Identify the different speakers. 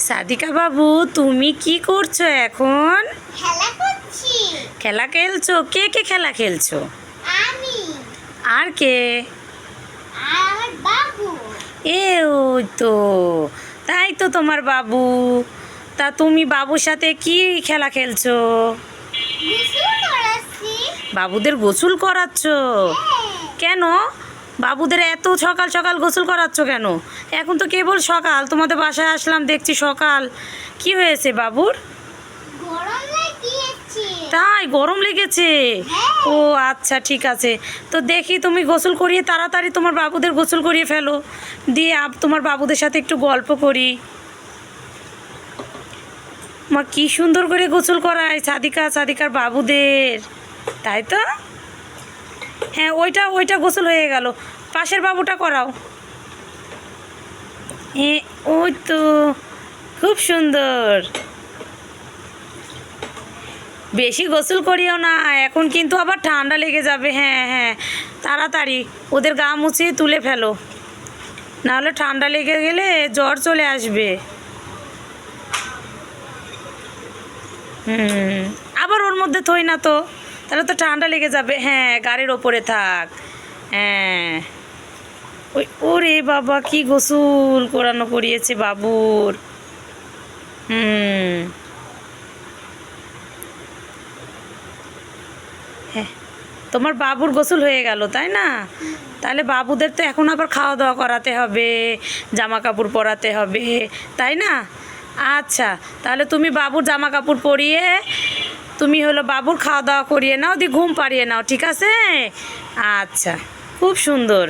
Speaker 1: সাদিকা বাবু, তুমি কি করছো এখন?
Speaker 2: খেলা করছি।
Speaker 1: খেলা খেলছো? কে কে খেলা খেলছো?
Speaker 2: আমি
Speaker 1: আর কে?
Speaker 2: আর আমার বাবু।
Speaker 1: এ ওই তো, তাই তো তোমার বাবু। তা তুমি বাবুর সাথে কি খেলা খেলছো?
Speaker 2: গোসল করাচ্ছি।
Speaker 1: বাবুদের গোসল করাচ্ছো?
Speaker 2: হ্যাঁ,
Speaker 1: কেন? বাবুদের এত সকাল সকাল গোসল করাচ্ছ কেন? এখন তো কেবল সকাল, তোমাদের বাসায় আসলাম দেখছি সকাল। কি হয়েছে বাবুর?
Speaker 2: গরম লাগিয়েছে।
Speaker 1: তাই গরম লেগেছে?
Speaker 2: হ্যাঁ।
Speaker 1: ও আচ্ছা, ঠিক আছে। তো দেখি তুমি গোসল করিয়ে তাড়াতাড়ি তোমার বাবুদের গোসল করিয়ে ফেলো, দিয়ে তোমার বাবুদের সাথে একটু গল্প করি। মা কি সুন্দর করে গোসল করায় সাদিকার বাবুদের, তাই তো? হ্যাঁ, ওইটা ওইটা গোসল হয়ে গেল, পাশের বাবুটা করাও। ওই তো, খুব সুন্দর। বেশি গোসল করিও না, এখন কিন্তু আবার ঠান্ডা লেগে যাবে। হ্যাঁ হ্যাঁ, তাড়াতাড়ি ওদের গা মুছিয়ে তুলে ফেলো, নাহলে ঠান্ডা লেগে গেলে জ্বর চলে আসবে। আবার ওর মধ্যে থই না তো, তাহলে তো ঠান্ডা লেগে যাবে। হ্যাঁ, গাড়ির ওপরে থাক। হ্যাঁ, ওই ওরে বাবা, কি গোসল করিয়েছে বাবুর। হ্যাঁ, তোমার বাবুর গোসল হয়ে গেল তাই না? তাহলে বাবুদের তো এখন আবার খাওয়া দাওয়া করাতে হবে, জামা কাপড় পরাতে হবে, তাই না? আচ্ছা, তাহলে তুমি বাবুর জামা কাপড় পরিয়ে তুমি হলো বাবুর খাওয়া দাওয়া করিয়ে নাও, দিয়ে ঘুম পাড়িয়ে নাও, ঠিক আছে? আচ্ছা, খুব সুন্দর।